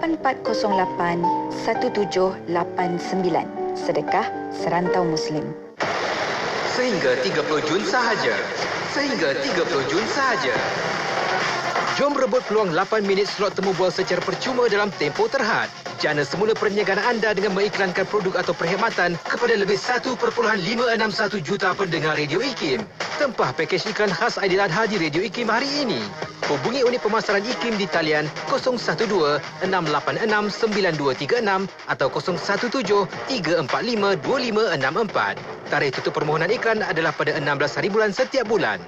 8408 1789. Sedekah Serantau Muslim. Sehingga 30 Jun sahaja. Sehingga 30 Jun sahaja. Jom rebut peluang 8 minit slot temu bual secara percuma dalam tempoh terhad. Jana semula perniagaan anda dengan mengiklankan produk atau perkhidmatan kepada lebih 1.561 juta pendengar Radio IKIM. Tempah pakej iklan khas Aidiladha di Radio IKIM hari ini. Hubungi unit pemasaran IKIM di talian 012-686-9236 atau 017-345-2564. Tarikh tutup permohonan iklan adalah pada 16 hari bulan setiap bulan.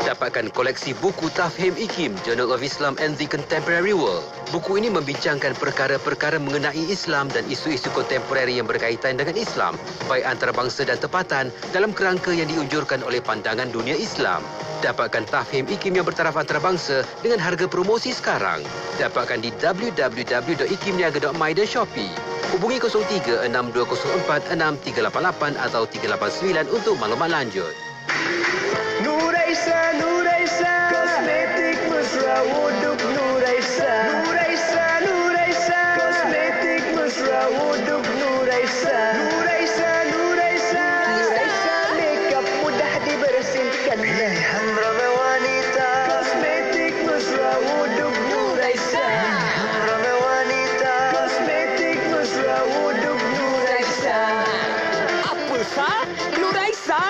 Dapatkan koleksi buku Tafhim IKIM, Journal of Islam and the Contemporary World. Buku ini membincangkan perkara-perkara mengenai Islam dan isu-isu kontemporari yang berkaitan dengan Islam, baik antarabangsa dan tempatan dalam kerangka yang diunjurkan oleh pandangan dunia Islam. Dapatkan Tafhim IKIM yang bertaraf antarabangsa dengan harga promosi sekarang. Dapatkan di www.ikimniaga.my dan Shopee. Hubungi 03-6204-6388 atau 389 untuk maklumat lanjut. Nuraisa, Nuraisa, kosmetik mesra wuduk Nuraisa. Nuraisa, Nuraisa, kosmetik mesra wuduk Nuraisa. Nuraisa, Nuraisa, Nuraisa, makeup mudah dibersihkan. Pilihan ramai wanita, kosmetik mesra wuduk Nuraisa. Pilihan ramai wanita, kosmetik mesra wuduk Nuraisa. Apa sah? Nuraisa.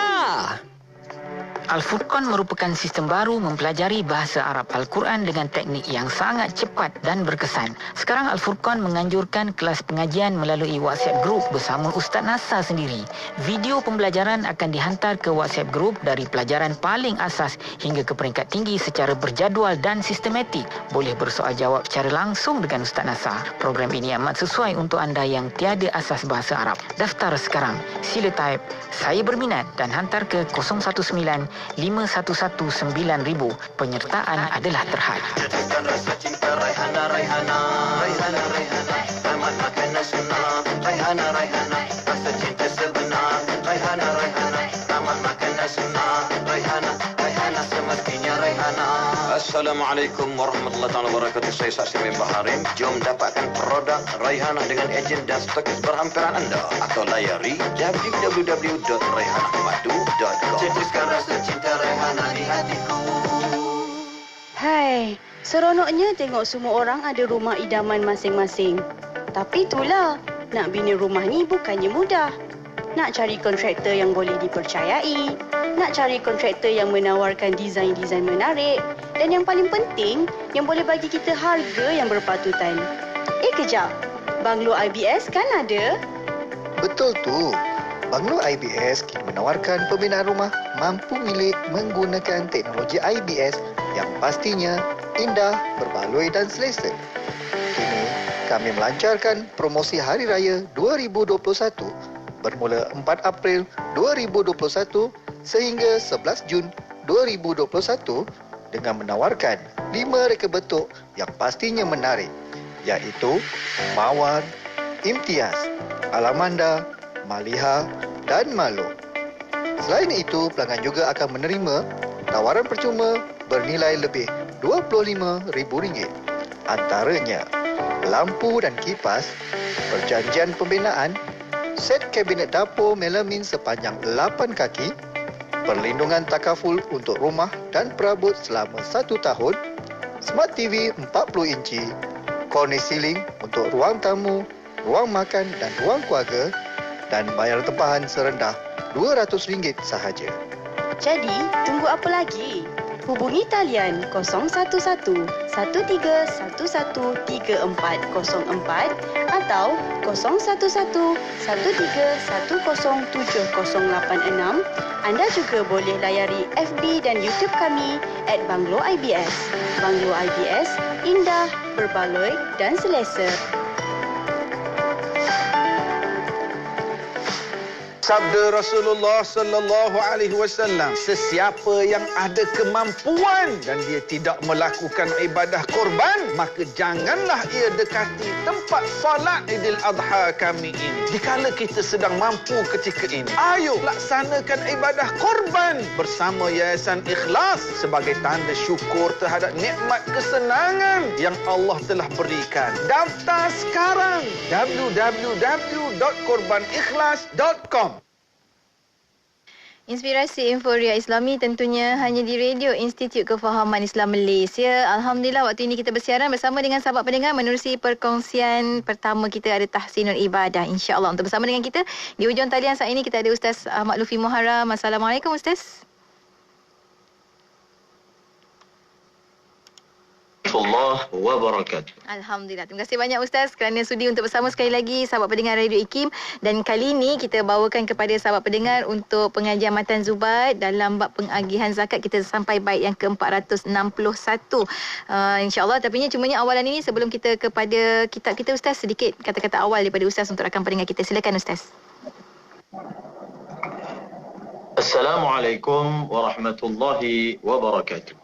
Al-Furqan merupakan sistem baru mempelajari bahasa Arab Al-Quran dengan teknik yang sangat cepat dan berkesan. Sekarang Al-Furqan menganjurkan kelas pengajian melalui WhatsApp Group bersama Ustaz Nasar sendiri. Video pembelajaran akan dihantar ke WhatsApp Group dari pelajaran paling asas hingga ke peringkat tinggi secara berjadual dan sistematik. Boleh bersoal jawab secara langsung dengan Ustaz Nasar. Program ini amat sesuai untuk anda yang tiada asas bahasa Arab. Daftar sekarang. Sila type "Saya berminat" dan hantar ke 019-511-9000. Penyertaan adalah terhad. Jadikan rasa cinta Raihana, Raihana, Raihana, Raihana, amat makan nasional. Raihana, Raihana, rasa cinta sebenar. Raihana, Raihana, amat makan nasional. Raihana, Raihana, semestinya Raihana. Assalamualaikum warahmatullahi wabarakatuh. Saya Saksi bin Baharim. Jom dapatkan produk Raihana dengan ejen dan stokis berhampiran anda atau layari www.raihanamadu.com. Cetuskan rasa cinta Raihana di hatiku. Hai, seronoknya tengok semua orang ada rumah idaman masing-masing. Tapi itulah, nak bina rumah ni bukannya mudah. Nak cari kontraktor yang boleh dipercayai, nak cari kontraktor yang menawarkan desain-desain menarik, dan yang paling penting, yang boleh bagi kita harga yang berpatutan. Kejap, Banglo IBS kan ada? Betul tu. Banglo IBS kini menawarkan pembinaan rumah mampu milik menggunakan teknologi IBS yang pastinya indah, berbaloi dan selesa. Kini kami melancarkan promosi Hari Raya 2021 bermula 4 April 2021 sehingga 11 Jun 2021 dengan menawarkan 5 reka bentuk yang pastinya menarik, iaitu Mawar, Imtiaz, Alamanda, Maliha dan Malo. Selain itu, pelanggan juga akan menerima tawaran percuma bernilai lebih RM25,000. Antaranya, lampu dan kipas, perjanjian pembinaan, set kabinet dapur melamin sepanjang 8 kaki, perlindungan takaful untuk rumah dan perabot selama 1 tahun, smart TV 40 inci, cornice ceiling untuk ruang tamu, ruang makan dan ruang keluarga, dan bayaran tempahan serendah RM200 sahaja. Jadi, tunggu apa lagi? Hubungi talian 011-1311-3404 atau 011-13107086. Anda juga boleh layari FB dan YouTube kami @Banglo IBS. Banglo IBS, indah, berbaloi dan selesa. Sabda Rasulullah sallallahu alaihi wasallam, sesiapa yang ada kemampuan dan dia tidak melakukan ibadah korban, maka janganlah ia dekati tempat solat Idul Adha kami ini. Dikala kita sedang mampu ketika ini, ayo laksanakan ibadah korban bersama Yayasan Ikhlas sebagai tanda syukur terhadap nikmat kesenangan yang Allah telah berikan. Daftar sekarang www.korbanikhlas.com. Inspirasi Inforia Islami tentunya hanya di Radio Institut Kefahaman Islam Malaysia. Alhamdulillah, waktu ini kita bersiaran bersama dengan sahabat pendengar menerusi perkongsian pertama kita, ada tahsinul ibadah. InsyaAllah untuk bersama dengan kita di hujung talian saat ini kita ada Ustaz Ahmad Lufi Muharram. Assalamualaikum Ustaz. Allah wabarakatuh. Alhamdulillah. Terima kasih banyak Ustaz kerana sudi untuk bersama sekali lagi sahabat pendengar Radio IKIM. Dan kali ini kita bawakan kepada sahabat pendengar untuk pengajian Matan Zubaid dalam bab pengagihan zakat. Kita sampai bait yang ke-461. InsyaAllah. Tapi cumanya awalan ini sebelum kita kepada kitab kita Ustaz, sedikit kata-kata awal daripada Ustaz untuk rakan pendengar kita. Silakan Ustaz. Assalamualaikum warahmatullahi wabarakatuh.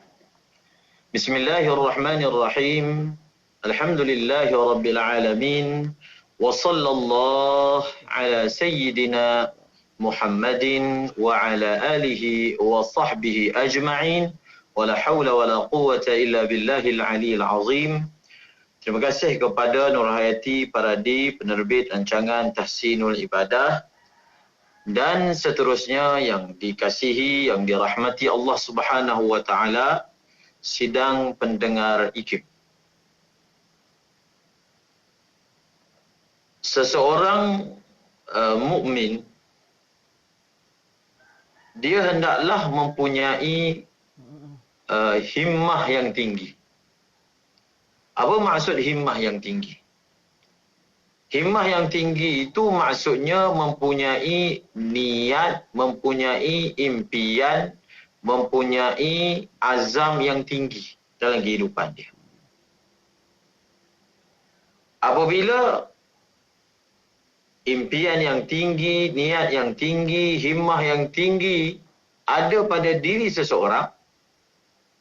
Bismillahirrahmanirrahim. Alhamdulillahi rabbil alamin. Wa sallallahu ala sayyidina Muhammadin wa ala alihi wa sahbihi ajma'in. Wa la hawla wa la quwwata illa billahil aliyil azim. Terima kasih kepada Nur Hayati Paradi, penerbit rancangan Tahsinul Ibadah, dan seterusnya yang dikasihi, yang dirahmati Allah Subhanahu wa taala, sidang pendengar IKIM. Seseorang mukmin, dia hendaklah mempunyai himmah yang tinggi. Apa maksud himmah yang tinggi? Himmah yang tinggi itu maksudnya mempunyai niat, mempunyai impian, mempunyai azam yang tinggi dalam kehidupan dia. Apabila impian yang tinggi, niat yang tinggi, himmah yang tinggi ada pada diri seseorang,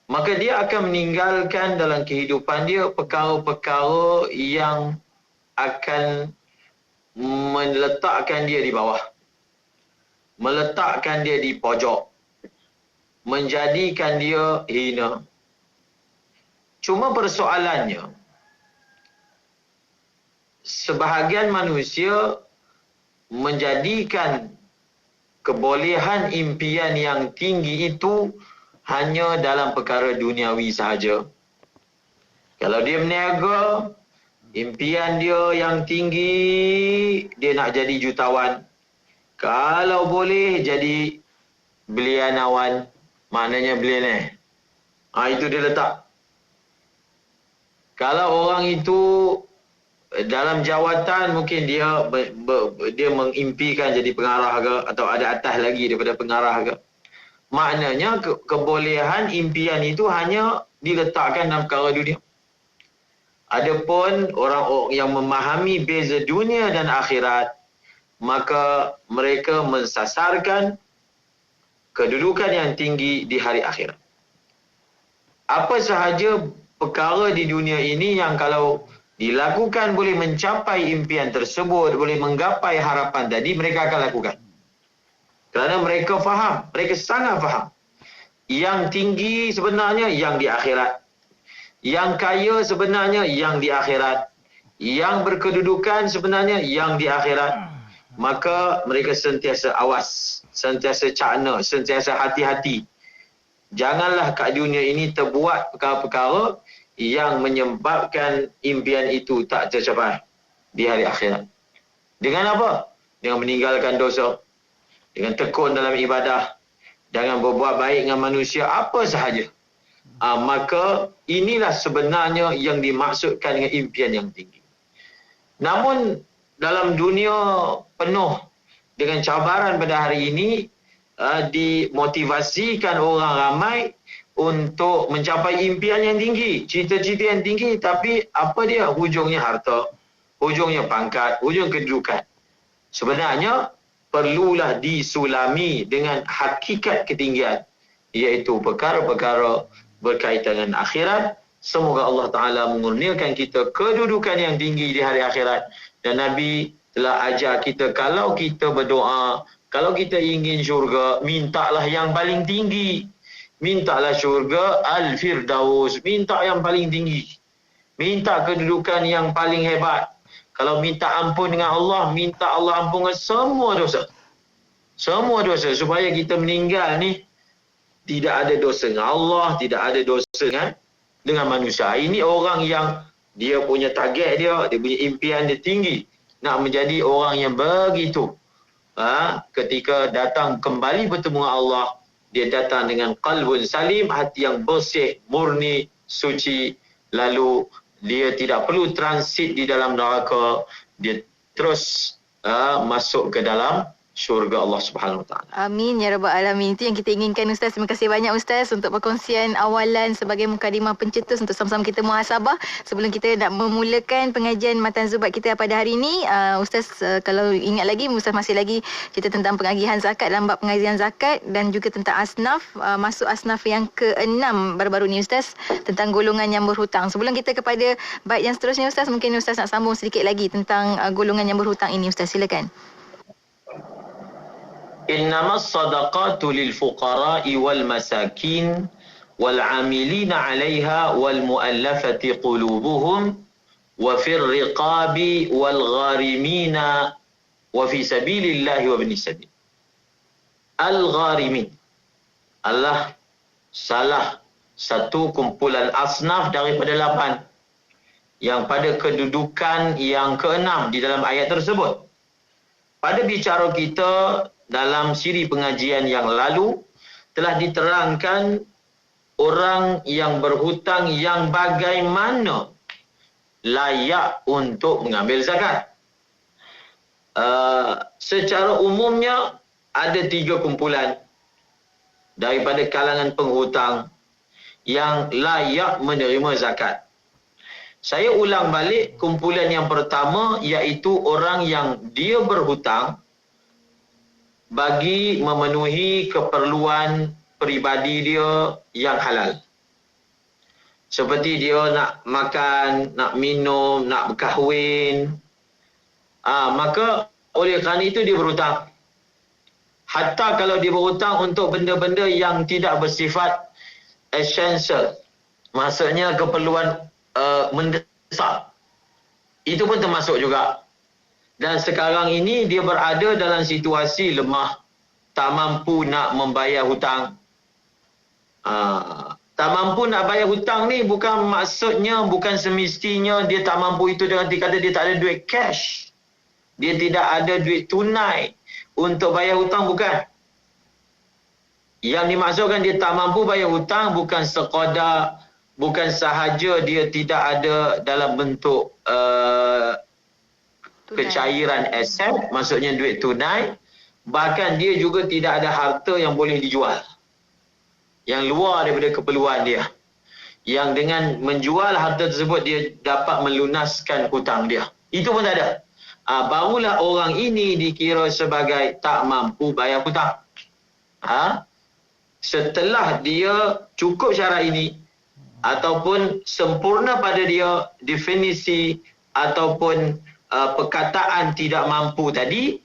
maka dia akan meninggalkan dalam kehidupan dia perkara-perkara yang akan meletakkan dia di bawah, meletakkan dia di pojok, menjadikan dia hina. Cuma persoalannya, sebahagian manusia menjadikan kebolehan impian yang tinggi itu hanya dalam perkara duniawi sahaja. Kalau dia berniaga, impian dia yang tinggi, dia nak jadi jutawan. Kalau boleh jadi belianawan, maknanya billionaire. Itu dia letak. Kalau orang itu dalam jawatan, mungkin dia mengimpikan jadi pengarah ke, atau ada atas lagi daripada pengarah ke. Maknanya kebolehan impian itu hanya diletakkan dalam perkara dunia. Adapun orang yang memahami beza dunia dan akhirat, maka mereka mensasarkan kedudukan yang tinggi di hari akhirat. Apa sahaja perkara di dunia ini yang kalau dilakukan boleh mencapai impian tersebut, boleh menggapai harapan tadi, mereka akan lakukan. Kerana mereka faham, mereka sangat faham. Yang tinggi sebenarnya yang di akhirat. Yang kaya sebenarnya yang di akhirat. Yang berkedudukan sebenarnya yang di akhirat. Maka mereka sentiasa awas, sentiasa cakna, sentiasa hati-hati. Janganlah kat dunia ini terbuat perkara-perkara yang menyebabkan impian itu tak tercapai di hari akhirat. Dengan apa? Dengan meninggalkan dosa, dengan tekun dalam ibadah, dengan berbuat baik dengan manusia, apa sahaja. Maka inilah sebenarnya yang dimaksudkan dengan impian yang tinggi. Namun dalam dunia penuh dengan cabaran pada hari ini, dimotivasikan orang ramai untuk mencapai impian yang tinggi, cita-cita yang tinggi, tapi apa dia? Hujungnya harta, hujungnya pangkat, hujung kedudukan. Sebenarnya perlulah disulami dengan hakikat ketinggian, iaitu perkara-perkara berkaitan dengan akhirat. Semoga Allah Ta'ala mengurniakan kita kedudukan yang tinggi di hari akhirat. Dan Nabi telah ajar kita, kalau kita berdoa, kalau kita ingin syurga, mintalah yang paling tinggi. Mintalah syurga Al-Firdaus, minta yang paling tinggi. Minta kedudukan yang paling hebat. Kalau minta ampun dengan Allah, minta Allah ampunkan semua dosa. Semua dosa, supaya kita meninggal ni tidak ada dosa dengan Allah, tidak ada dosa dengan manusia. Ini orang yang dia punya target dia punya impian dia tinggi. Nak menjadi orang yang begitu. Ketika datang kembali bertemu dengan Allah, dia datang dengan qalbun salim, hati yang bersih, murni, suci. Lalu dia tidak perlu transit di dalam neraka. Dia terus masuk ke dalam syurga Allah Subhanahu Wa Taala. Amin ya rabbal alamin. Itu yang kita inginkan Ustaz. Terima kasih banyak Ustaz untuk perkongsian awalan sebagai mukadimah pencetus untuk sama-sama kita muhasabah. Sebelum kita nak memulakan pengajian Matan Zubat kita pada hari ini, Ustaz kalau ingat lagi, Ustaz masih lagi cerita tentang pengagihan zakat dalam bab pengajian zakat dan juga tentang asnaf, masuk asnaf yang ke-6 baru-baru ni Ustaz, tentang golongan yang berhutang. Sebelum kita kepada bait yang seterusnya Ustaz, mungkin Ustaz nak sambung sedikit lagi tentang golongan yang berhutang ini Ustaz, silakan. Innamas sadaqatu lil fuqara'i wal masakin wal 'amilina 'alayha wal mu'allafati qulubuhum wa fir riqabi wal gharimina wa fi sabilillahi wa ibnis sabil. Al gharimin Allah salah satu kumpulan asnaf daripada 8 yang pada kedudukan yang ke-6 di dalam ayat tersebut. Pada bicara kita dalam siri pengajian yang lalu telah diterangkan orang yang berhutang yang bagaimana layak untuk mengambil zakat. Secara umumnya ada 3 kumpulan daripada kalangan penghutang yang layak menerima zakat. Saya ulang balik, kumpulan yang pertama iaitu orang yang dia berhutang bagi memenuhi keperluan peribadi dia yang halal. Seperti dia nak makan, nak minum, nak berkahwin. Maka oleh kerana itu dia berhutang. Hatta kalau dia berhutang untuk benda-benda yang tidak bersifat essential. Maksudnya keperluan mendesak. Itu pun termasuk juga. Dan sekarang ini dia berada dalam situasi lemah. Tak mampu nak membayar hutang. Tak mampu nak bayar hutang ni bukan maksudnya, bukan semestinya dia tak mampu itu dengan kata dia tak ada duit cash. Dia tidak ada duit tunai untuk bayar hutang, bukan. Yang dimaksudkan dia tak mampu bayar hutang bukan sekadar, bukan sahaja dia tidak ada dalam bentuk kecairan aset, maksudnya duit tunai, bahkan dia juga tidak ada harta yang boleh dijual, yang luar daripada keperluan dia, yang dengan menjual harta tersebut dia dapat melunaskan hutang dia. Itu pun tak ada. Barulah orang ini dikira sebagai tak mampu bayar hutang. Setelah dia cukup syarat ini, ataupun sempurna pada dia definisi ataupun perkataan tidak mampu tadi,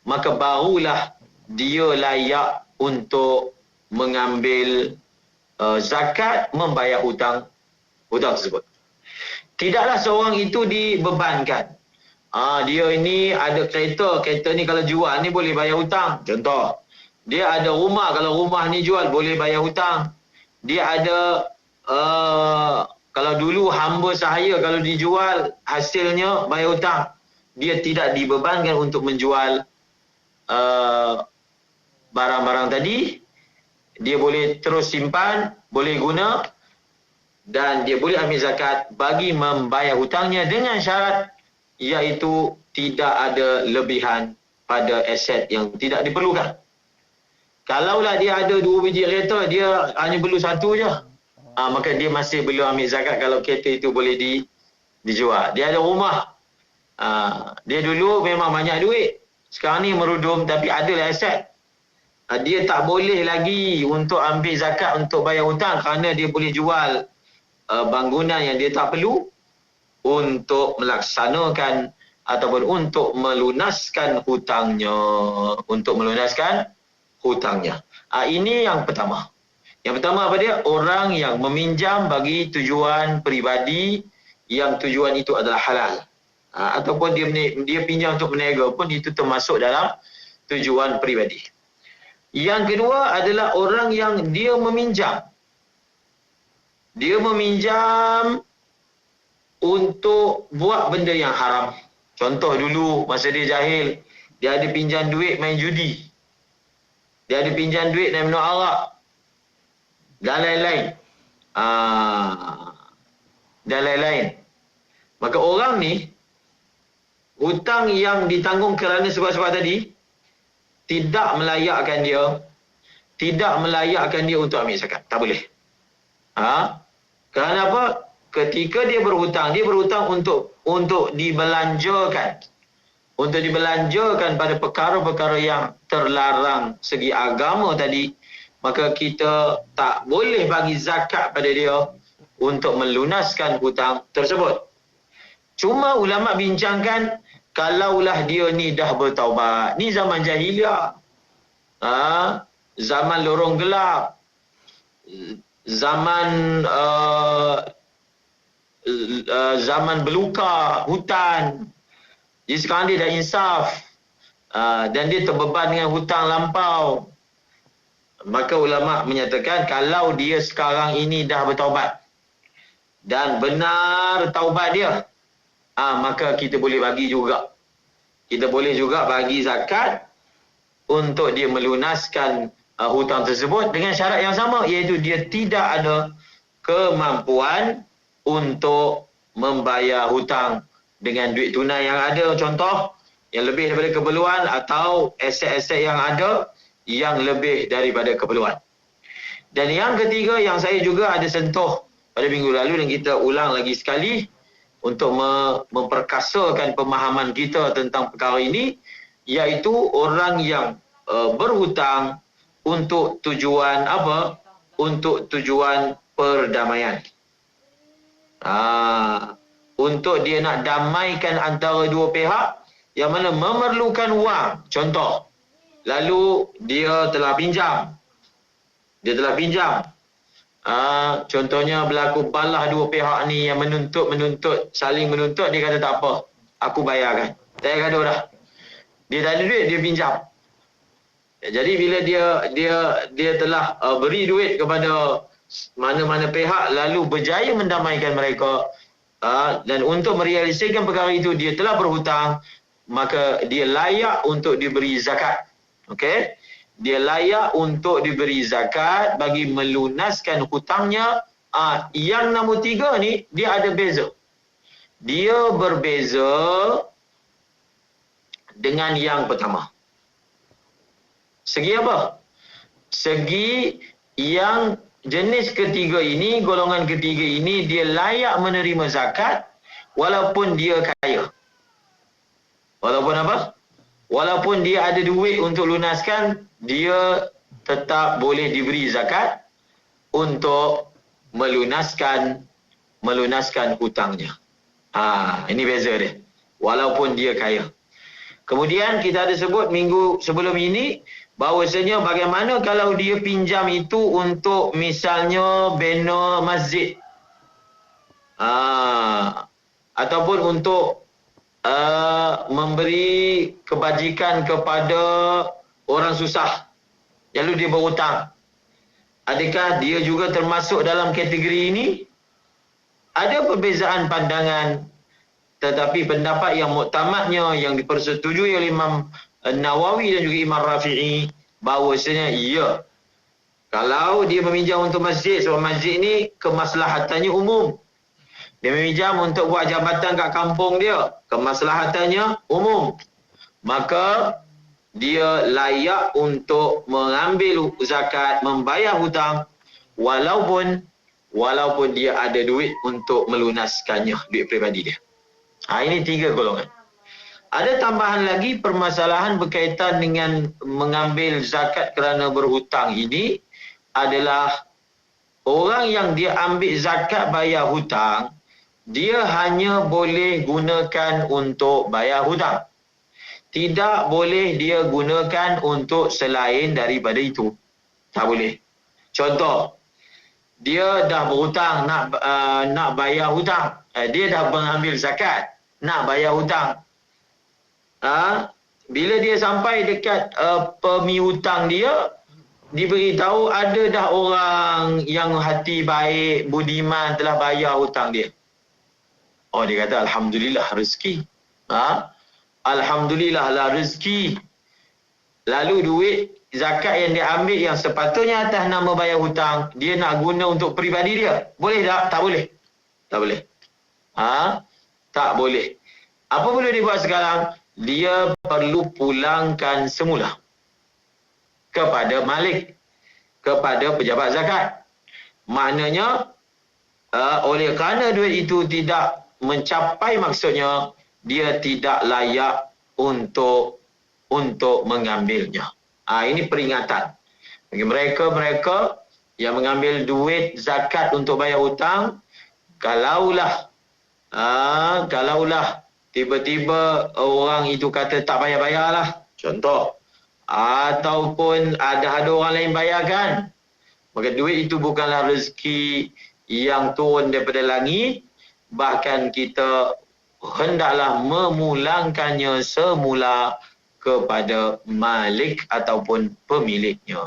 maka barulah dia layak untuk mengambil zakat, membayar hutang tersebut. Tidaklah seorang itu dibebankan. Dia ini ada kereta ni kalau jual ni boleh bayar hutang. Contoh, dia ada rumah, kalau rumah ni jual boleh bayar hutang. Dia ada kalau dulu hamba sahaya, kalau dijual hasilnya bayar hutang. Dia tidak dibebankan untuk menjual barang-barang tadi. Dia boleh terus simpan, boleh guna, dan dia boleh ambil zakat bagi membayar hutangnya dengan syarat iaitu tidak ada lebihan pada aset yang tidak diperlukan. Kalaulah dia ada 2 biji kereta, dia hanya perlu 1 je, maka dia masih belum ambil zakat kalau kereta itu boleh dijual. Dia ada rumah, dia dulu memang banyak duit, Sekarang ni merudum tapi adalah aset. Dia tak boleh lagi untuk ambil zakat untuk bayar hutang kerana dia boleh jual bangunan yang dia tak perlu untuk melaksanakan ataupun untuk melunaskan hutangnya. Ini yang pertama. Yang pertama apa dia? Orang yang meminjam bagi tujuan peribadi yang tujuan itu adalah halal. Ataupun dia pinjam untuk berniaga pun itu termasuk dalam tujuan peribadi. Yang kedua adalah orang yang dia meminjam. Dia meminjam untuk buat benda yang haram. Contoh dulu masa dia jahil, dia ada pinjam duit main judi. Dia ada pinjam duit nak minum arak. Dan lain-lain. Maka orang ni, hutang yang ditanggung kerana sebab-sebab tadi, tidak melayakkan dia untuk ambil zakat. Tak boleh. Kerana apa? Ketika dia berhutang untuk dibelanjakan. Untuk dibelanjakan pada perkara-perkara yang terlarang segi agama tadi, maka kita tak boleh bagi zakat pada dia untuk melunaskan hutang tersebut. Cuma ulama bincangkan, kalaulah dia ni dah bertaubat. Ni zaman jahiliah. Zaman lorong gelap. Zaman berluka, hutan. Jadi sekarang dia dah insaf. Dan dia terbeban dengan hutang lampau. Maka ulama menyatakan kalau dia sekarang ini dah bertaubat dan benar taubat dia, maka kita boleh bagi juga. Kita boleh juga bagi zakat untuk dia melunaskan hutang tersebut dengan syarat yang sama, iaitu dia tidak ada kemampuan untuk membayar hutang dengan duit tunai yang ada, contoh yang lebih daripada keperluan, atau aset-aset yang ada yang lebih daripada keperluan. Dan yang ketiga yang saya juga ada sentuh pada minggu lalu dan kita ulang lagi sekali untuk memperkasakan pemahaman kita tentang perkara ini, iaitu orang yang berhutang untuk tujuan apa? Untuk tujuan perdamaian. Untuk dia nak damaikan antara dua pihak yang mana memerlukan wang. Contoh, lalu dia telah pinjam. Contohnya berlaku balah dua pihak ni yang saling menuntut, dia kata tak apa, aku bayarkan. Tak payah gaduh dah. Dia tak ada duit, dia pinjam. Jadi bila dia telah beri duit kepada mana-mana pihak lalu berjaya mendamaikan mereka, dan untuk merealisasikan perkara itu dia telah berhutang, maka dia layak untuk diberi zakat. Okey? Dia layak untuk diberi zakat bagi melunaskan hutangnya. Yang nombor 3 ni dia ada beza. Dia berbeza dengan yang pertama. Segi apa? Segi yang jenis ketiga ini, golongan ketiga ini, dia layak menerima zakat walaupun dia kaya. Walaupun apa? Walaupun dia ada duit untuk lunaskan, dia tetap boleh diberi zakat untuk melunaskan hutangnya. Ini beza dia. Walaupun dia kaya. Kemudian kita ada sebut minggu sebelum ini bahawasanya bagaimana kalau dia pinjam itu untuk misalnya bina masjid. Ataupun untuk memberi kebajikan kepada orang susah. Lalu dia berhutang. Adakah dia juga termasuk dalam kategori ini? Ada perbezaan pandangan, tetapi pendapat yang muktamadnya, yang dipersetujui oleh Imam Nawawi dan juga Imam Rafi'i, bahawasanya ya, kalau dia meminjam untuk masjid, sebab masjid ni kemaslahatannya umum. Dia meminjam untuk buat jabatan kat kampung dia, kemaslahatannya umum. Maka dia layak untuk mengambil zakat, membayar hutang walaupun dia ada duit untuk melunaskannya, duit peribadi dia. Ini 3 golongan. Ada tambahan lagi permasalahan berkaitan dengan mengambil zakat kerana berhutang ini adalah orang yang dia ambil zakat bayar hutang, dia hanya boleh gunakan untuk bayar hutang. Tidak boleh dia gunakan untuk selain daripada itu. Tak boleh. Contoh, dia dah berhutang nak bayar hutang. Dia dah mengambil zakat nak bayar hutang. Bila dia sampai dekat pemihutang dia, diberitahu ada dah orang yang hati baik, budiman telah bayar hutang dia. Oh, dia kata alhamdulillah rezeki. Alhamdulillah lah rezeki. Lalu duit zakat yang dia ambil yang sepatutnya atas nama bayar hutang, dia nak guna untuk peribadi dia. Boleh tak? Tak boleh. Tak boleh. Tak boleh. Apa boleh dia buat sekarang? Dia perlu pulangkan semula kepada malik, kepada pejabat zakat. Maknanya, oleh kerana duit itu tidak mencapai maksudnya, dia tidak layak untuk mengambilnya. Ini peringatan bagi mereka-mereka yang mengambil duit zakat untuk bayar hutang. Kalaulah tiba-tiba orang itu kata tak bayar-bayarlah, contoh, ataupun ada orang lain bayarkan, maka duit itu bukanlah rezeki yang turun daripada langit, bahkan kita hendaklah memulangkannya semula kepada malik ataupun pemiliknya.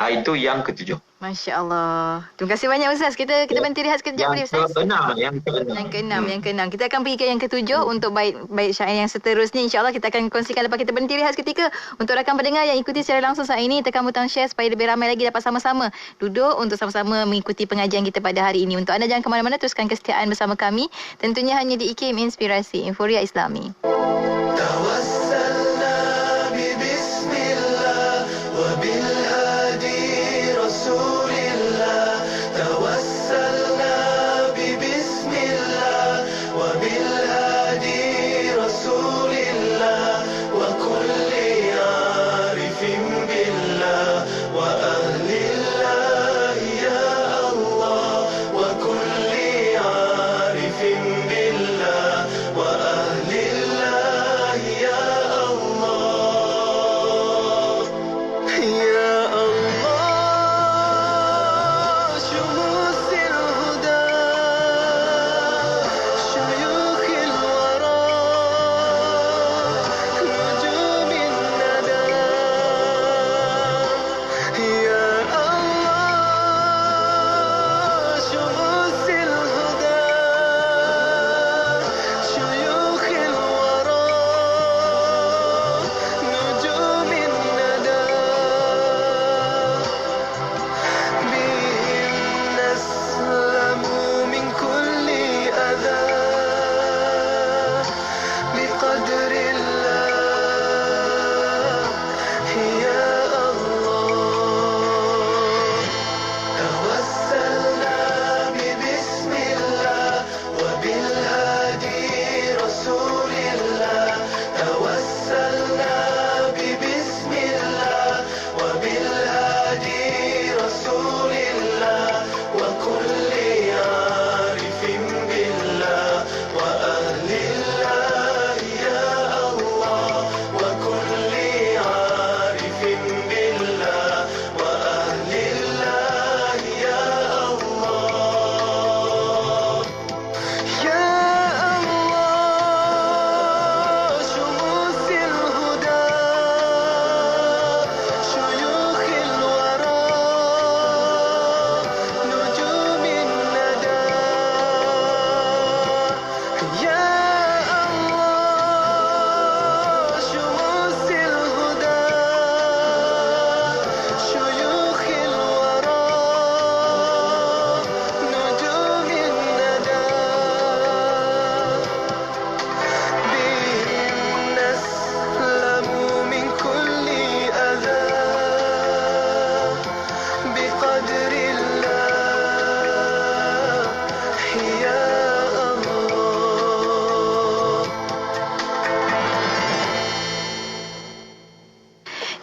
Itu yang ketujuh. Masya Allah. Terima kasih banyak Ustaz. Kita berhenti rehat sekejap boleh Ustaz? Yang keenam. Kita akan pergi ke yang ketujuh untuk bait syair yang seterusnya. InsyaAllah kita akan kongsikan lepas kita berhenti rehat seketika. Untuk rakan pendengar yang ikuti secara langsung saat ini, tekan butang share supaya lebih ramai lagi dapat sama-sama duduk untuk sama-sama mengikuti pengajian kita pada hari ini. Untuk anda jangan ke mana-mana, teruskan kesetiaan bersama kami. Tentunya hanya di IKIM Inspirasi Inforia Islami. بالله وأهل الله يا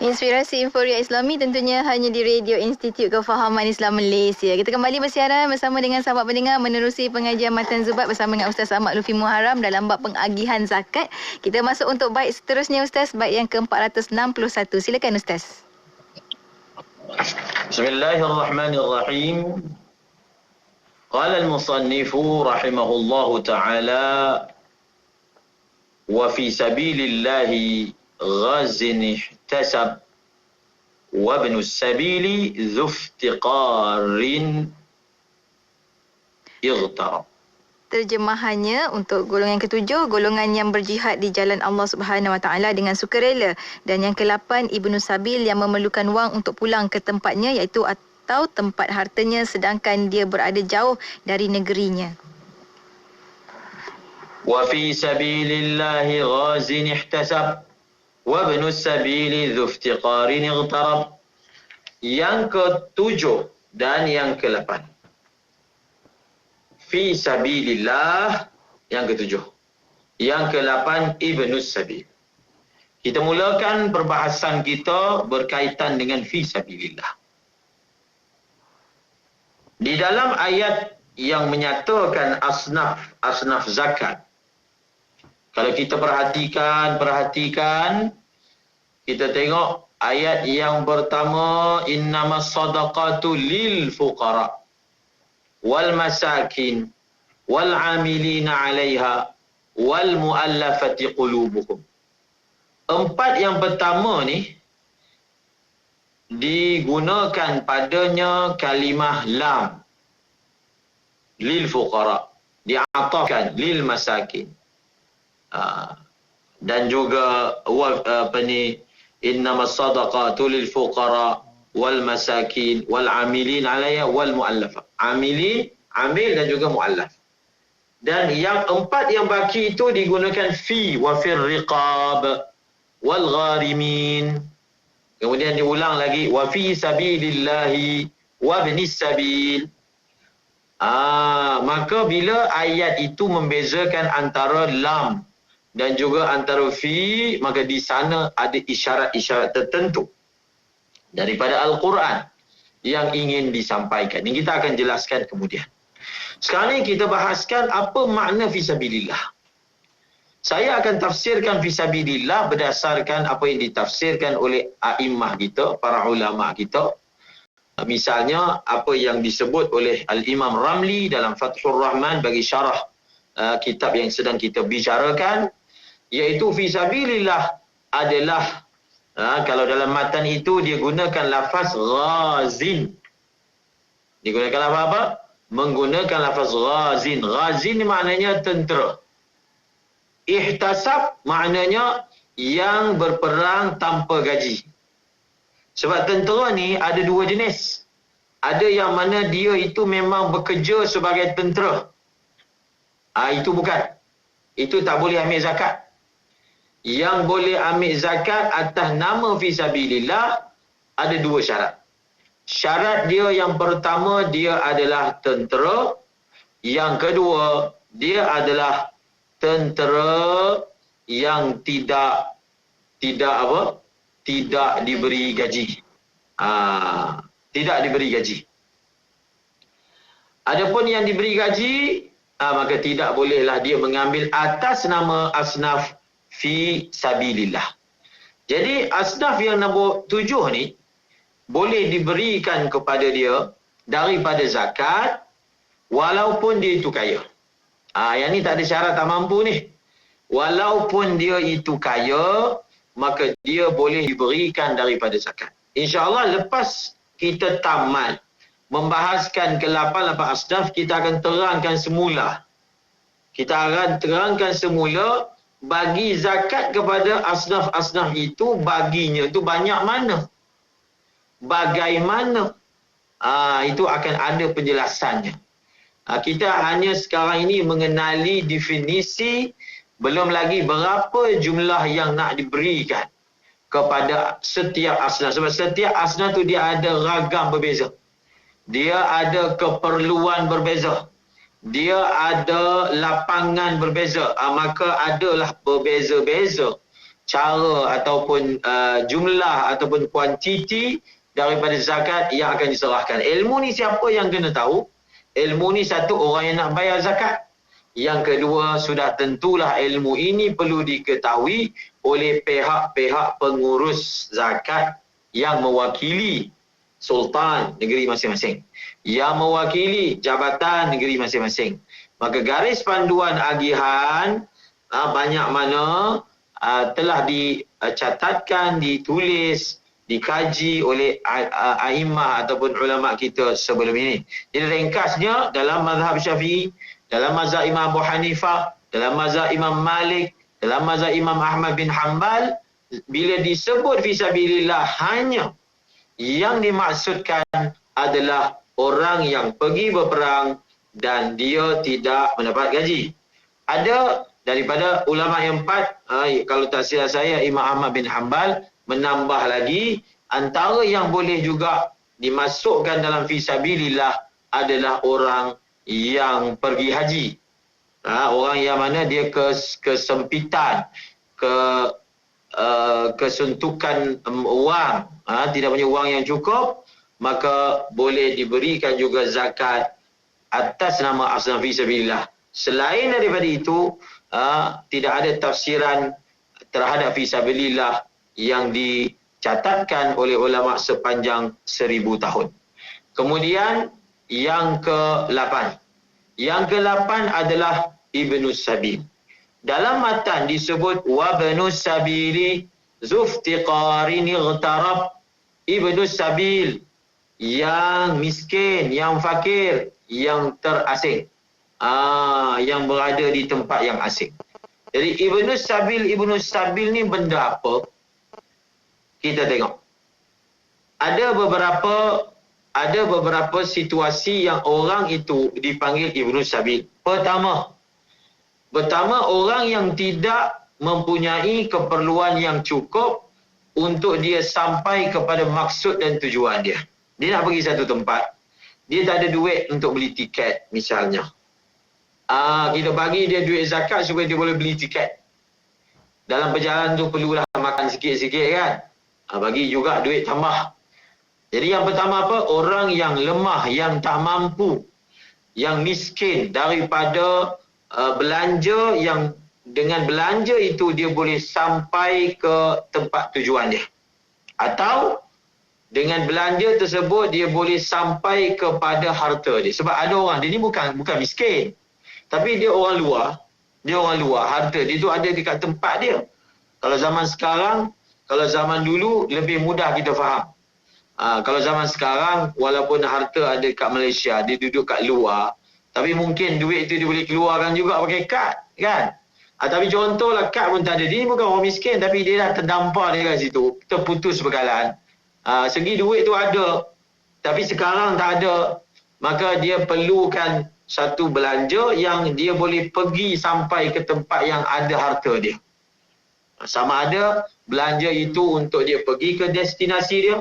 Inspirasi Inforia Islami tentunya hanya di Radio Institut Kefahaman Islam Malaysia. Kita kembali bersiaran bersama dengan sahabat pendengar menerusi pengajian Matan Zubat bersama dengan Ustaz Ahmad Lutfi Muharram dalam bab pengagihan zakat. Kita masuk untuk bait seterusnya Ustaz, bait yang ke-461. Silakan Ustaz. Bismillahirrahmanirrahim. Qala al-musannifu rahimahullahu ta'ala wa fi sabilillahi ghazin ihtasab wa ibn as-sabili dhu iftiqarin ightarab. Terjemahannya untuk golongan yang ketujuh, golongan yang berjihad di jalan Allah Subhanahu Wa Taala dengan sukarela, dan yang ke-8 Ibnu Sabil yang memerlukan wang untuk pulang ke tempatnya iaitu atau tempat hartanya sedangkan dia berada jauh dari negerinya. Wa fi sabilillahi ghazin ihtasab wa ibn as-sabili dhu iftiqarin ightarab. Yang ke-7 dan yang ke-8. Fi sabilillah yang ke-7. Yang ke-8 Ibnus Sabil. Kita mulakan perbahasan kita berkaitan dengan fi sabilillah. Di dalam ayat yang menyatakan asnaf zakat. Kalau kita perhatikan, kita tengok ayat yang pertama, innamas sadaqatu lil fuqara wal masakin wal amilina 'alaiha wal muallafati qulubuhum. 4 yang pertama ni digunakan padanya kalimah lam lil fuqara, diatafkan lil masakin. Dan juga innamas sadaqatu lil fuqara wal masakin wal amilin 'alaiha wal muallafah. Amil dan juga muallaf. Dan yang 4 yang baki itu digunakan fi wa fir riqab wal gharimin. Kemudian diulang lagi wa fi sabilillahi wa ibnis sabil. Maka bila ayat itu membezakan antara lam dan juga antara fi, maka di sana ada isyarat-isyarat tertentu daripada Al-Quran yang ingin disampaikan. Ini kita akan jelaskan kemudian. Sekarang ni kita bahaskan apa makna fisabilillah. Saya akan tafsirkan fisabilillah berdasarkan apa yang ditafsirkan oleh a'immah kita, para ulama kita. Misalnya apa yang disebut oleh Al-Imam Ramli dalam Fathur Rahman bagi syarah kitab yang sedang kita bicarakan, iaitu fisabilillah adalah kalau dalam matan itu dia gunakan lafaz ghazin. Digunakan lafaz apa? Menggunakan lafaz ghazin. Ghazin maknanya tentera. Ihtasab maknanya yang berperang tanpa gaji. Sebab tentera ni ada 2 jenis. Ada yang mana dia itu memang bekerja sebagai tentera. Itu bukan. Itu tak boleh ambil zakat. Yang boleh ambil zakat atas nama fisabilillah ada 2 syarat. Syarat dia yang pertama, dia adalah tentera. Yang kedua, dia adalah tentera yang tidak diberi gaji. Tidak diberi gaji. Adapun yang diberi gaji, maka tidak bolehlah dia mengambil atas nama asnaf fi sabilillah. Jadi asnaf yang nombor 7 ni boleh diberikan kepada dia daripada zakat walaupun dia itu kaya. Yang ni tak ada syarat tak mampu ni. Walaupun dia itu kaya, maka dia boleh diberikan daripada zakat. InsyaAllah lepas kita tamat membahaskan ke-8 asnaf, kita akan terangkan semula. Bagi zakat kepada asnaf-asnaf itu, baginya itu banyak mana? Bagaimana? Itu akan ada penjelasannya. Kita hanya sekarang ini mengenali definisi, belum lagi berapa jumlah yang nak diberikan kepada setiap asnaf. Sebab setiap asnaf itu dia ada ragam berbeza. Dia ada keperluan berbeza. Dia ada lapangan berbeza. Maka adalah berbeza-beza cara ataupun jumlah ataupun kuantiti daripada zakat yang akan diserahkan. Ilmu ni siapa yang kena tahu? Ilmu ni satu, orang yang nak bayar zakat. Yang kedua, sudah tentulah ilmu ini perlu diketahui oleh pihak-pihak pengurus zakat yang mewakili sultan negeri masing-masing, yang mewakili jabatan negeri masing-masing. Maka garis panduan agihan banyak mana telah dicatatkan, ditulis, dikaji oleh a'immah ataupun ulama kita sebelum ini. Jadi ringkasnya, dalam mazhab Syafi'i, dalam mazhab Imam Abu Hanifah, dalam mazhab Imam Malik, dalam mazhab Imam Ahmad bin Hanbal, bila disebut fisabilillah, hanya yang dimaksudkan adalah orang yang pergi berperang dan dia tidak mendapat gaji. Ada daripada ulama yang 4, kalau tak silap saya, Imam Ahmad bin Hanbal menambah lagi, antara yang boleh juga dimasukkan dalam fisabilillah adalah orang yang pergi haji. Orang yang mana dia kesempitan, kesuntukan wang, tidak punya wang yang cukup, maka boleh diberikan juga zakat atas nama asnaf fisabilillah. Selain daripada itu, tidak ada tafsiran terhadap fisabilillah yang dicatatkan oleh ulama sepanjang 1000 tahun. Kemudian yang ke-8. Yang ke-8 adalah Ibnu Sabil. Dalam matan disebut wabnu sabili zuftiqarin igtarab. Ibnu Sabil, yang miskin, yang fakir, yang terasing, yang berada di tempat yang asing. Jadi Ibnu Sabil ni benda apa? Kita tengok. Ada beberapa situasi yang orang itu dipanggil Ibnu Sabil. Pertama, orang yang tidak mempunyai keperluan yang cukup untuk dia sampai kepada maksud dan tujuan dia. Dia nak pergi satu tempat, dia tak ada duit untuk beli tiket misalnya. Kita bagi dia duit zakat supaya dia boleh beli tiket. Dalam perjalanan tu perlulah makan sikit-sikit kan. Bagi juga duit tambah. Jadi yang pertama apa? Orang yang lemah, yang tak mampu, yang miskin daripada belanja, yang dengan belanja itu dia boleh sampai ke tempat tujuan dia. Atau dengan belanja tersebut dia boleh sampai kepada harta dia. Sebab ada orang, dia ni bukan miskin. Tapi dia orang luar. Harta dia tu ada dekat tempat dia. Kalau zaman sekarang, kalau zaman dulu lebih mudah kita faham. Kalau zaman sekarang, walaupun harta ada kat Malaysia, dia duduk kat luar, tapi mungkin duit tu dia boleh keluarkan juga pakai kad, kan? Tapi contohlah kad pun tak ada. Dia bukan orang miskin, tapi dia dah terdampar dekat situ, terputus bekalan. Segi duit tu ada, tapi sekarang tak ada. Maka dia perlukan satu belanja yang dia boleh pergi sampai ke tempat yang ada harta dia. Sama ada belanja itu untuk dia pergi ke destinasi dia,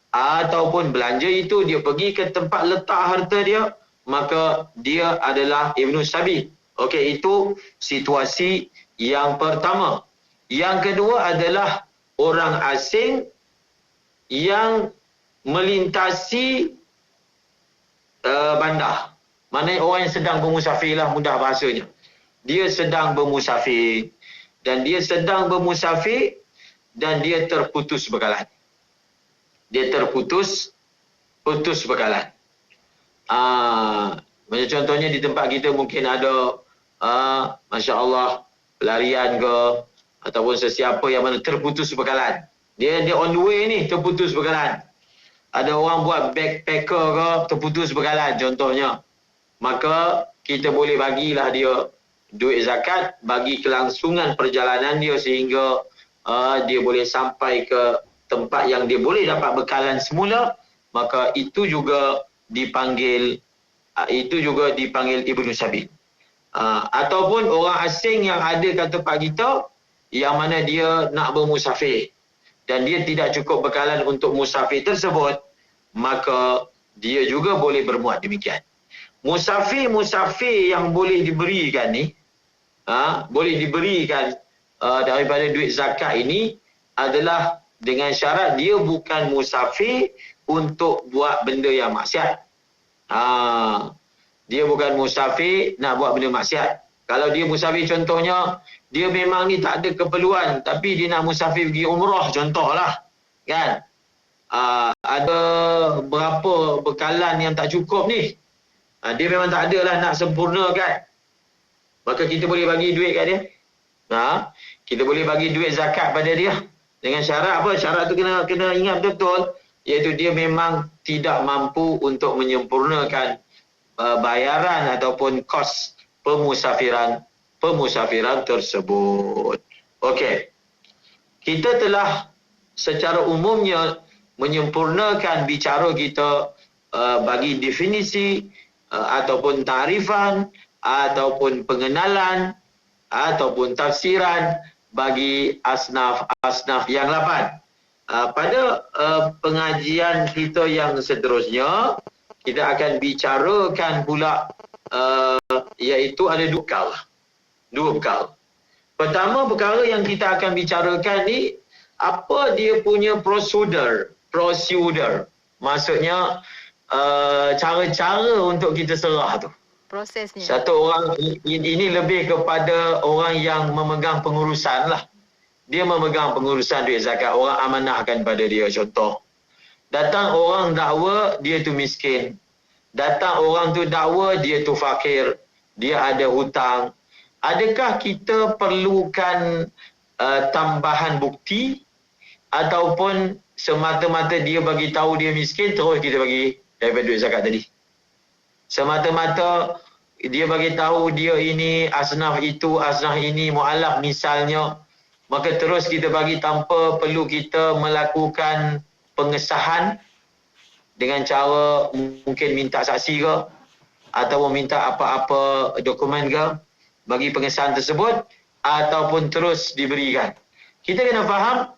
ataupun belanja itu dia pergi ke tempat letak harta dia, maka dia adalah Ibnu Sabil. Okey, itu situasi yang pertama. Yang kedua adalah orang asing yang melintasi bandar. Maknanya orang yang sedang bermusafir lah, mudah bahasanya. Dia sedang bermusafir dan dia terputus bekalan. Dia terputus bekalan. Macam contohnya di tempat kita mungkin ada Masya Allah pelarian ke, ataupun sesiapa yang mana terputus bekalan. Dia on the way ni, terputus bekalan. Ada orang buat backpacker ke, terputus bekalan contohnya. Maka kita boleh bagilah dia duit zakat bagi kelangsungan perjalanan dia, sehingga dia boleh sampai ke tempat yang dia boleh dapat bekalan semula. Maka itu juga dipanggil Ibnu Sabil. Ataupun orang asing yang ada kat tempat kita, yang mana dia nak bermusafir dan dia tidak cukup bekalan untuk musafir tersebut, maka dia juga boleh berbuat demikian. Musafir yang boleh diberikan ni, boleh diberikan daripada duit zakat ini adalah dengan syarat dia bukan musafir untuk buat benda yang maksiat. Dia bukan musafir nak buat benda maksiat. Kalau dia musafir contohnya, dia memang ni tak ada keperluan tapi dia nak musafir pergi umrah contohlah. Kan? Ada berapa bekalan yang tak cukup ni. Dia memang tak ada lah nak sempurnakan. Maka kita boleh bagi duit kat dia. Kita boleh bagi duit zakat pada dia. Dengan syarat apa? Syarat tu kena ingat betul-betul. Iaitu dia memang tidak mampu untuk menyempurnakan bayaran ataupun kos pemusafiran tersebut. Okey. Kita telah secara umumnya menyempurnakan bicara kita bagi definisi ataupun tarifan ataupun pengenalan ataupun tafsiran bagi asnaf yang 8. Pada pengajian kita yang seterusnya, kita akan bicarakan pula iaitu ada dua bekal. Pertama, perkara yang kita akan bicarakan ni, apa dia punya prosedur. Maksudnya cara-cara untuk kita serah tu. Prosesnya. Satu orang ini lebih kepada orang yang memegang pengurusan lah. Dia memegang pengurusan duit zakat. Orang amanahkan pada dia. Contoh. Datang orang dakwa, dia tu miskin. Datang orang tu dakwa, dia tu fakir. Dia ada hutang. Adakah kita perlukan tambahan bukti ataupun semata-mata dia bagi tahu dia miskin terus kita bagi daripada duit zakat tadi? Semata-mata dia bagi tahu dia ini asnaf itu, asnaf ini mualaf misalnya, maka terus kita bagi tanpa perlu kita melakukan pengesahan dengan cara mungkin minta saksi ke ataupun minta apa-apa dokumen ke bagi pengesahan tersebut ataupun terus diberikan. Kita kena faham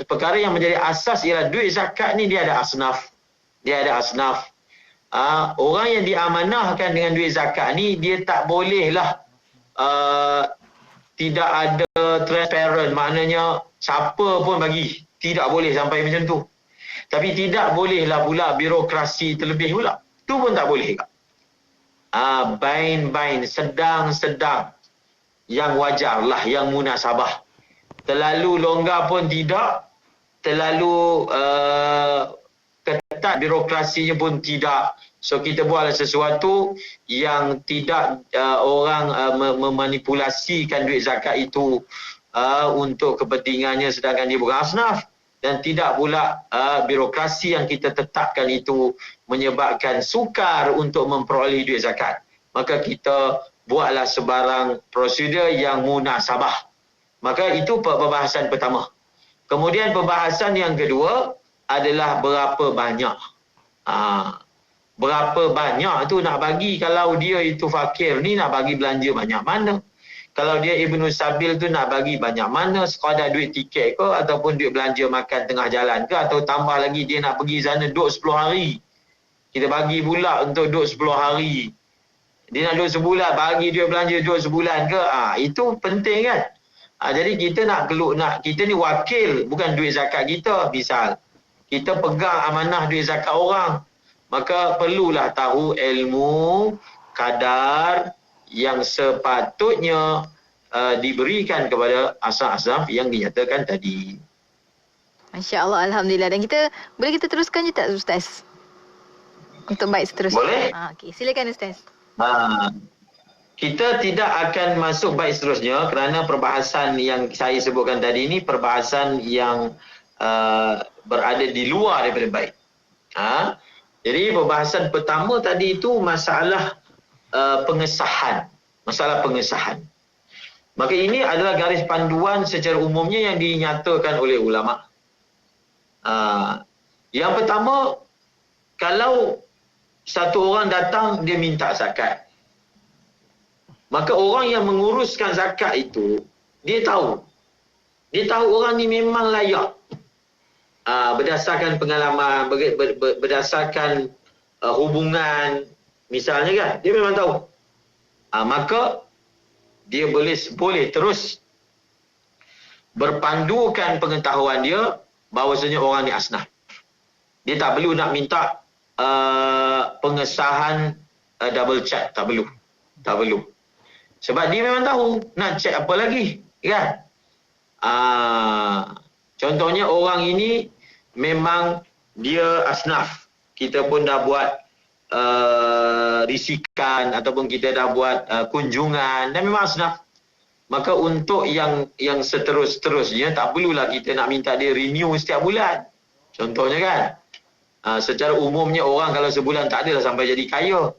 perkara yang menjadi asas ialah duit zakat ni dia ada asnaf. Orang yang diamanahkan dengan duit zakat ni dia tak bolehlah tidak ada transparent, maknanya siapa pun bagi. Tidak boleh sampai macam tu. Tapi tidak bolehlah pula birokrasi terlebih pula. Tu pun tak boleh. Bain-bain, sedang-sedang. Yang wajarlah, yang munasabah. Terlalu longgar pun tidak. Terlalu ketat birokrasinya pun tidak. So kita buatlah sesuatu yang tidak orang memanipulasikan duit zakat itu untuk kepentingannya sedangkan dia bukan asnaf. Dan tidak pula birokrasi yang kita tetapkan itu menyebabkan sukar untuk memperoleh duit zakat. Maka kita buatlah sebarang prosedur yang munasabah. Maka itu pembahasan pertama. Kemudian pembahasan yang kedua adalah berapa banyak. Berapa banyak tu nak bagi kalau dia itu fakir ni nak bagi belanja banyak mana. Kalau dia Ibnu Sabil tu nak bagi banyak mana, sekadar duit tiket ke ataupun duit belanja makan tengah jalan ke atau tambah lagi dia nak pergi sana duduk 10 hari. Kita bagi pula untuk duduk 10 hari. Dia nak duduk sebulan, bagi duit belanja duduk sebulan ke? Itu penting kan? Jadi kita kita ni wakil, bukan duit zakat kita misal. Kita pegang amanah duit zakat orang. Maka perlulah tahu ilmu, kadar yang sepatutnya diberikan kepada asnaf yang dinyatakan tadi. Masya Allah, Alhamdulillah. Dan boleh kita teruskan je tak Ustaz? Untuk baik seterusnya. Boleh. Okey, silakan Ustaz. Kita tidak akan masuk baik seterusnya kerana perbahasan yang saya sebutkan tadi ini perbahasan yang berada di luar daripada baik. Jadi perbahasan pertama tadi itu masalah pengesahan. Masalah pengesahan. Maka ini adalah garis panduan secara umumnya yang dinyatakan oleh ulama. Yang pertama, kalau satu orang datang dia minta zakat, maka orang yang menguruskan zakat itu dia tahu orang ni memang layak. Berdasarkan pengalaman, berdasarkan hubungan misalnya kan, dia memang tahu. Maka dia boleh terus berpandukan pengetahuan dia bahawasanya orang ni asnaf. Dia tak perlu nak minta pengesahan double check, tak perlu. Sebab dia memang tahu nak check apa lagi, kan? Contohnya orang ini memang dia asnaf. Kita pun dah buat risikan ataupun kita dah buat kunjungan dan memang asnaf. Maka untuk yang seterus-terusnya tak perlulah kita nak minta dia renew setiap bulan. Contohnya kan, secara umumnya orang kalau sebulan tak adalah sampai jadi kaya.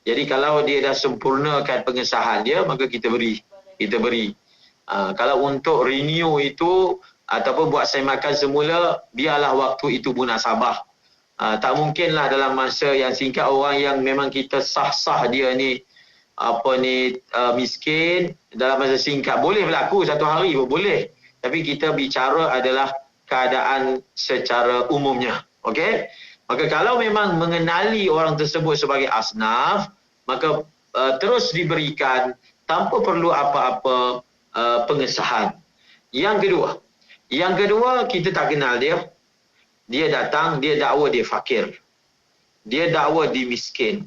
Jadi kalau dia dah sempurnakan pengesahan dia, maka kita beri. Kalau untuk renew itu ataupun buat semakan semula, biarlah waktu itu munasabah. Tak mungkinlah dalam masa yang singkat orang yang memang kita sah-sah dia ni miskin dalam masa singkat boleh berlaku satu hari pun boleh, tapi kita bicara adalah keadaan secara umumnya. Okey, maka kalau memang mengenali orang tersebut sebagai asnaf, maka terus diberikan tanpa perlu apa-apa pengesahan. Yang kedua kita tak kenal dia datang, dia dakwa dia fakir, dia dakwa dia miskin,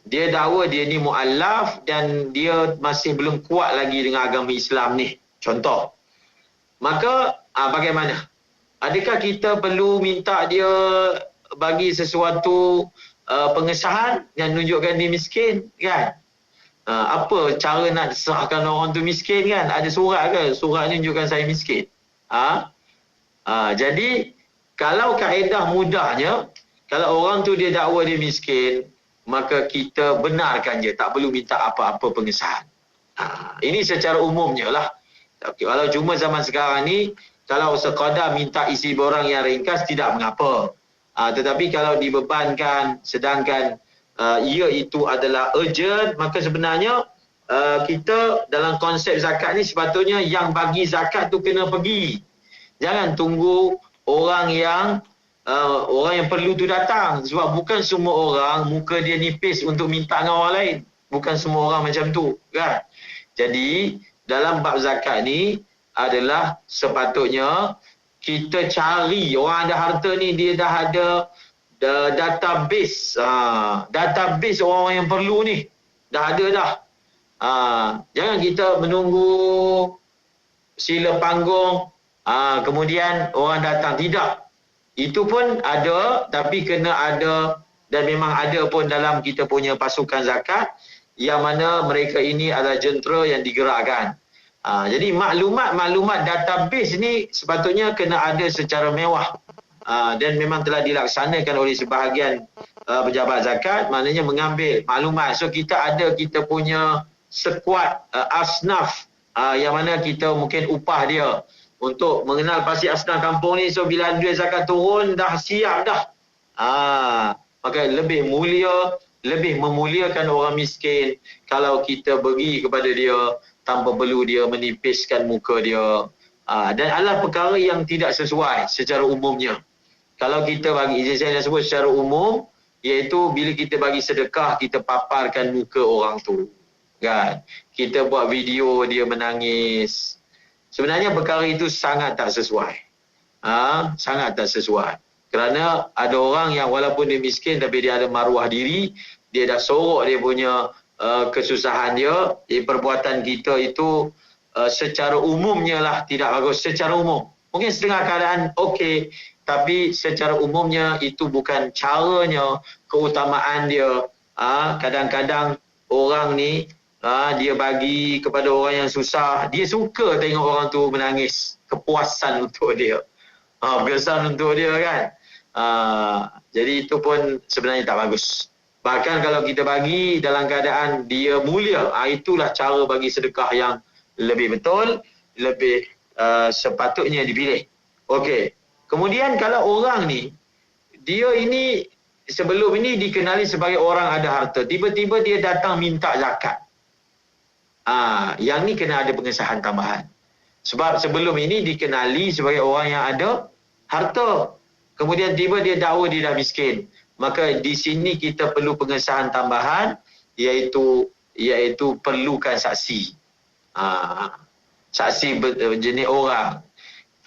dia dakwa dia ni mu'allaf dan dia masih belum kuat lagi dengan agama Islam ni. Contoh. Maka bagaimana? Adakah kita perlu minta dia bagi sesuatu pengesahan yang menunjukkan dia miskin, kan? Apa cara nak serahkan orang tu miskin, kan? Ada surat ke? Surat ni menunjukkan saya miskin. Jadi kalau kaedah mudahnya, kalau orang tu dia dakwa dia miskin, maka kita benarkan je, tak perlu minta apa-apa pengesahan. Ini secara umumnya lah. Kalau cuma zaman sekarang ni, kalau sekadar minta isi borang yang ringkas, tidak mengapa. Tetapi kalau dibebankan, sedangkan ia itu adalah urgent, maka sebenarnya kita dalam konsep zakat ni sepatutnya yang bagi zakat tu kena pergi. Jangan tunggu orang yang perlu tu datang. Sebab bukan semua orang muka dia nipis untuk minta dengan orang lain. Bukan semua orang macam tu, kan? Jadi dalam bab zakat ni adalah sepatutnya kita cari orang ada harta ni, dia dah ada database. Database orang-orang yang perlu ni dah ada dah. Jangan kita menunggu sila panggung kemudian orang datang. Tidak. Itu pun ada, tapi kena ada, dan memang ada pun dalam kita punya pasukan zakat yang mana mereka ini adalah jentera yang digerakkan. Jadi maklumat database ni sepatutnya kena ada secara mewah. Dan memang telah dilaksanakan oleh sebahagian pejabat zakat, maknanya mengambil maklumat. So kita punya sekuad asnaf yang mana kita mungkin upah dia untuk mengenal pasti asnaf kampung ni. So bila duit zakat turun, dah siap dah. Maka lebih memuliakan orang miskin kalau kita beri kepada dia tanpa perlu dia menipiskan muka dia. Dan adalah perkara yang tidak sesuai secara umumnya. Kalau kita bagi, saya nak sebut secara umum, iaitu bila kita bagi sedekah, kita paparkan muka orang tu, kan? Kita buat video dia menangis. Sebenarnya perkara itu sangat tak sesuai. Sangat tak sesuai. Kerana ada orang yang walaupun dia miskin tapi dia ada maruah diri, dia dah sorok dia punya kesusahan dia. Perbuatan kita itu secara umumnya lah tidak bagus. Secara umum. Mungkin setengah keadaan okey, tapi secara umumnya itu bukan caranya, keutamaan dia. Kadang-kadang orang ni dia bagi kepada orang yang susah, dia suka tengok orang tu menangis, kepuasan untuk dia, kesan untuk dia, kan? Jadi itu pun sebenarnya tak bagus. Bahkan kalau kita bagi dalam keadaan dia mulia, itulah cara bagi sedekah yang lebih betul, lebih sepatutnya dipilih. Okey. Kemudian kalau orang ni, dia ini sebelum ini dikenali sebagai orang ada harta, tiba-tiba dia datang minta zakat. Yang ni kena ada pengesahan tambahan. Sebab sebelum ini dikenali sebagai orang yang ada harta. Kemudian tiba dia dakwa dia dah miskin. Maka di sini kita perlu pengesahan tambahan, iaitu perlukan saksi. saksi jenis orang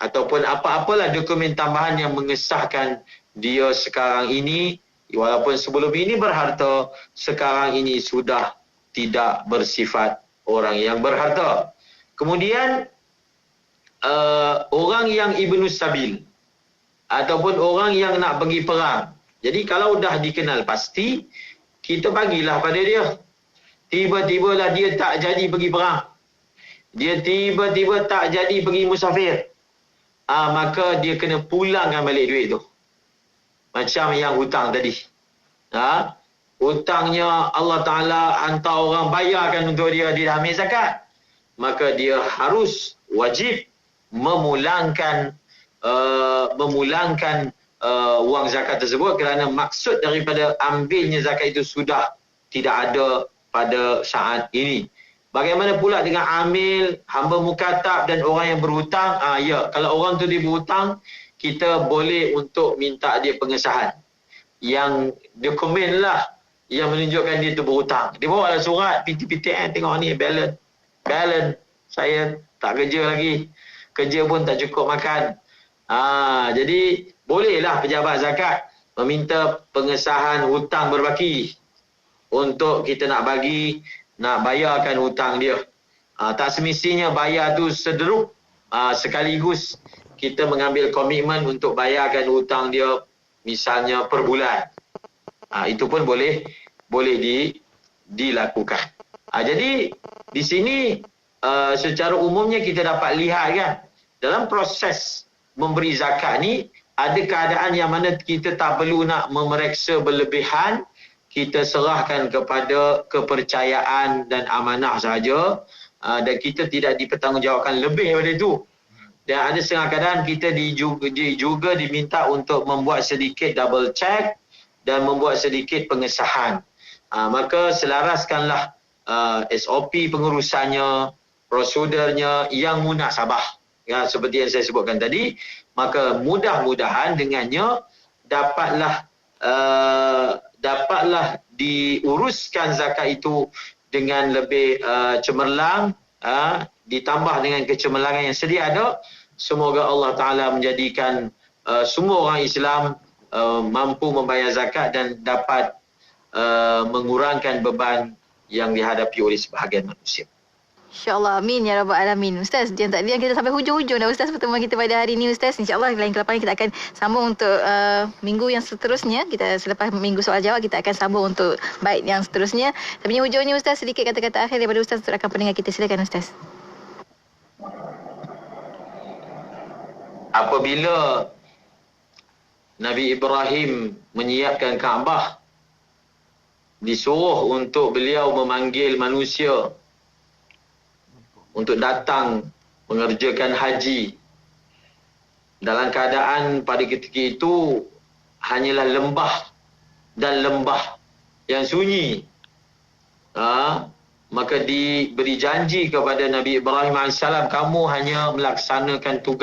ataupun apa-apalah dokumen tambahan yang mengesahkan dia sekarang ini, walaupun sebelum ini berharta, sekarang ini sudah tidak bersifat orang yang berharta. Kemudian orang yang ibnu sabil ataupun orang yang nak pergi perang. Jadi kalau dah dikenal pasti, kita bagilah pada dia. Tiba-tibalah dia tak jadi pergi perang. Dia tiba-tiba tak jadi pergi musafir. Maka dia kena pulangkan balik duit tu. Macam yang hutang tadi. Hutangnya Allah Ta'ala hantar orang bayarkan untuk dia, dia dah ambil zakat. Maka dia harus wajib memulangkan wang zakat tersebut, kerana maksud daripada ambilnya zakat itu sudah tidak ada pada saat ini. Bagaimana pula dengan amil, hamba mukatab dan orang yang berhutang? Ya, kalau orang tu dia berhutang, kita boleh untuk minta dia pengesahan. Yang dokumen lah yang menunjukkan dia tu berhutang. Dia bawa lah surat, PTPTN, tengok ni balance. Saya tak kerja lagi. Kerja pun tak cukup makan. Jadi bolehlah pejabat zakat meminta pengesahan hutang berbaki untuk kita nak bayarkan hutang dia. Tak semestinya bayar tu sederuk, sekaligus kita mengambil komitmen untuk bayarkan hutang dia misalnya per bulan. Itu pun boleh dilakukan. Jadi di sini secara umumnya kita dapat lihat kan, dalam proses memberi zakat ni ada keadaan yang mana kita tak perlu nak memeriksa berlebihan, kita serahkan kepada kepercayaan dan amanah saja, dan kita tidak dipertanggungjawabkan lebih daripada itu. Dan ada setengah keadaan kita juga diminta untuk membuat sedikit double check dan membuat sedikit pengesahan. Maka selaraskanlah SOP pengurusannya, prosedurnya yang munasabah. Ya, seperti yang saya sebutkan tadi, maka mudah-mudahan dengannya dapatlah diuruskan zakat itu dengan lebih cemerlang, ditambah dengan kecemerlangan yang sedia ada. Semoga Allah Ta'ala menjadikan semua orang Islam mampu membayar zakat dan dapat mengurangkan beban yang dihadapi oleh sebahagian manusia. InsyaAllah, amin ya rabbal alamin. Ustaz, yang tadi yang kita sampai hujung-hujung dah Ustaz pertemuan kita pada hari ini Ustaz. InsyaAllah lain kelapan kita akan sambung untuk minggu yang seterusnya. Kita selepas minggu soal jawab kita akan sambung untuk bait yang seterusnya. Tapi hujungnya Ustaz, sedikit kata-kata akhir daripada Ustaz untuk rakan pendengar kita. Silakan Ustaz. Apabila Nabi Ibrahim menyiapkan Kaabah, disuruh untuk beliau memanggil manusia untuk datang mengerjakan haji. Dalam keadaan pada ketika itu hanyalah lembah dan lembah yang sunyi. Maka diberi janji kepada Nabi Ibrahim AS, kamu hanya melaksanakan tugas